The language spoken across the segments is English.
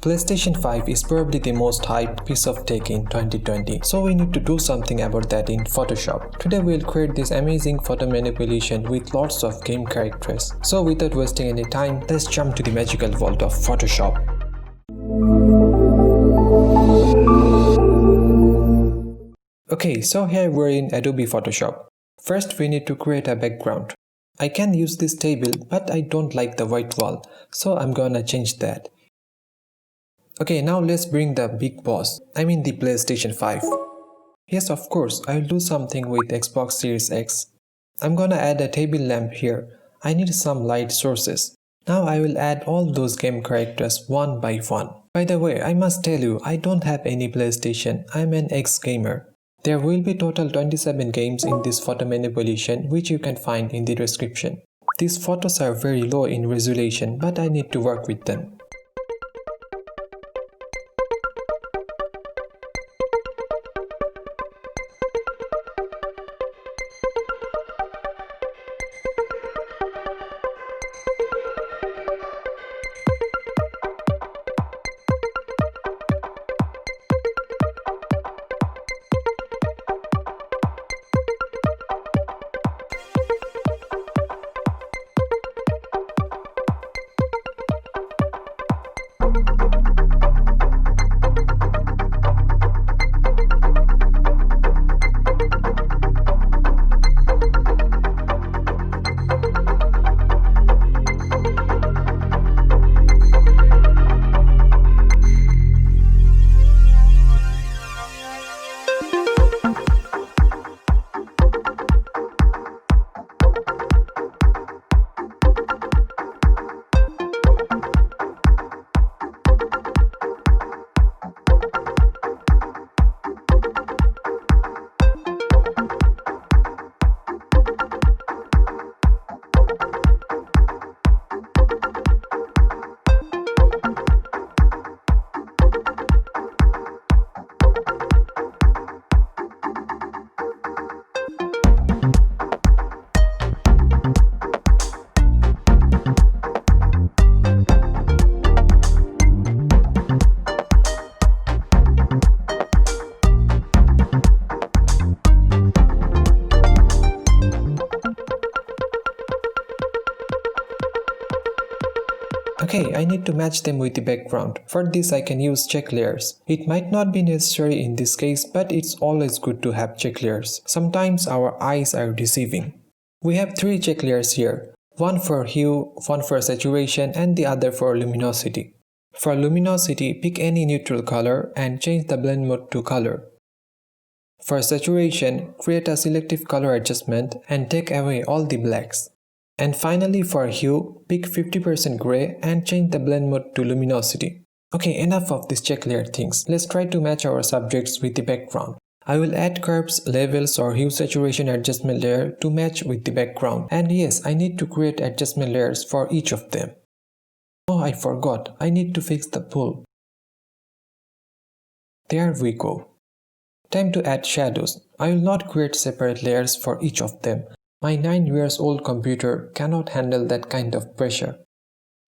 PlayStation 5 is probably the most hyped piece of tech in 2020, so we need to do something about that in Photoshop. Today we'll create this amazing photo manipulation with lots of game characters. So without wasting any time, let's jump to the magical world of Photoshop. Okay, so here we're in Adobe Photoshop. First we need to create a background. I can use this table, but I don't like the white wall, so I'm gonna change that. Okay, now let's bring the big boss, I mean the PlayStation 5. Yes, of course, I'll do something with Xbox Series X. I'm gonna add a table lamp here. I need some light sources. Now I will add all those game characters one by one. By the way, I must tell you, I don't have any PlayStation, I'm an ex-gamer. There will be total 27 games in this photo manipulation, which you can find in the description. These photos are very low in resolution, but I need to work with them. Okay, I need to match them with the background. For this I can use check layers. It might not be necessary in this case, but it's always good to have check layers. Sometimes our eyes are deceiving. We have 3 check layers here. One for hue, one for saturation, and the other for luminosity. For luminosity, pick any neutral color and change the blend mode to color. For saturation, create a selective color adjustment and take away all the blacks. And finally for hue, pick 50% gray and change the blend mode to luminosity. Okay, enough of these check layer things. Let's try to match our subjects with the background. I will add curves, levels or hue saturation adjustment layer to match with the background. And yes, I need to create adjustment layers for each of them. Oh, I forgot. I need to fix the pull. There we go. Time to add shadows. I will not create separate layers for each of them. My 9-year-old computer cannot handle that kind of pressure.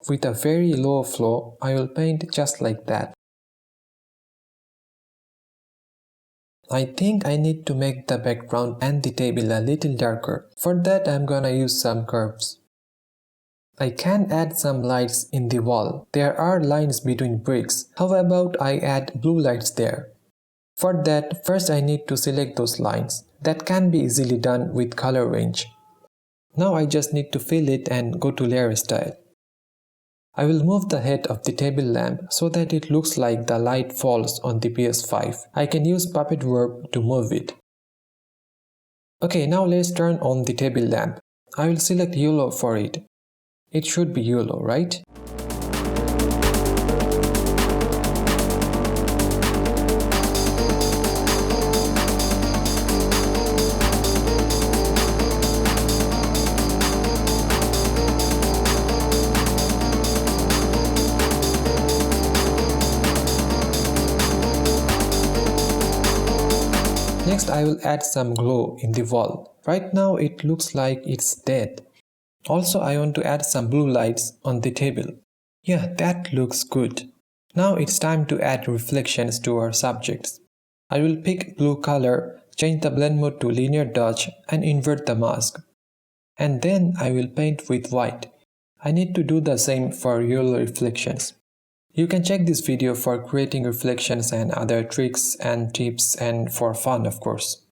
With a very low flow, I will paint just like that. I think I need to make the background and the table a little darker. For that I'm gonna use some curves. I can add some lights in the wall. There are lines between bricks. How about I add blue lights there? For that, first I need to select those lines. That can be easily done with color range. Now I just need to fill it and go to layer style. I will move the head of the table lamp so that it looks like the light falls on the PS5. I can use puppet verb to move it. Okay, now let's turn on the table lamp. I will select yellow for it. It should be yellow, right? Next I will add some glow in the wall. Right now it looks like it's dead. Also I want to add some blue lights on the table. Yeah, that looks good. Now it's time to add reflections to our subjects. I will pick blue color, change the blend mode to linear dodge and invert the mask. And then I will paint with white. I need to do the same for yellow reflections. You can check this video for creating reflections and other tricks and tips and for fun, of course.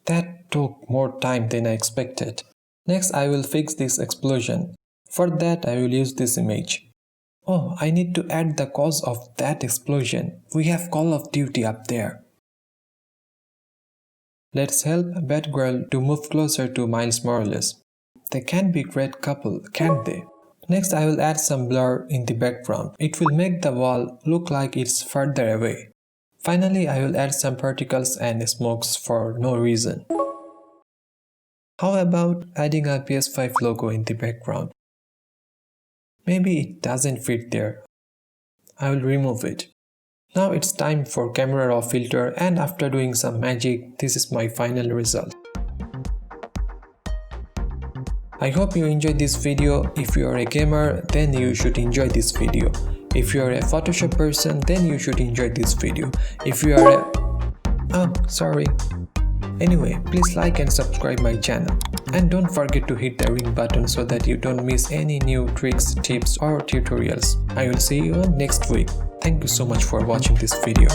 That took more time than I expected. Next, I will fix this explosion. For that, I will use this image. Oh, I need to add the cause of that explosion. We have Call of Duty up there. Let's help Batgirl to move closer to Miles Morales. They can be a great couple, can't they? Next, I will add some blur in the background. It will make the wall look like it's further away. Finally, I will add some particles and smokes for no reason. How about adding a PS5 logo in the background? Maybe it doesn't fit there. I will remove it. Now it's time for camera raw filter, and after doing some magic, this is my final result. I hope you enjoyed this video. If you are a gamer, then you should enjoy this video. If you are a Photoshop person, then you should enjoy this video. If you are a... Anyway, please like and subscribe my channel. And don't forget to hit the ring button so that you don't miss any new tricks, tips or tutorials. I will see you next week. Thank you so much for watching this video.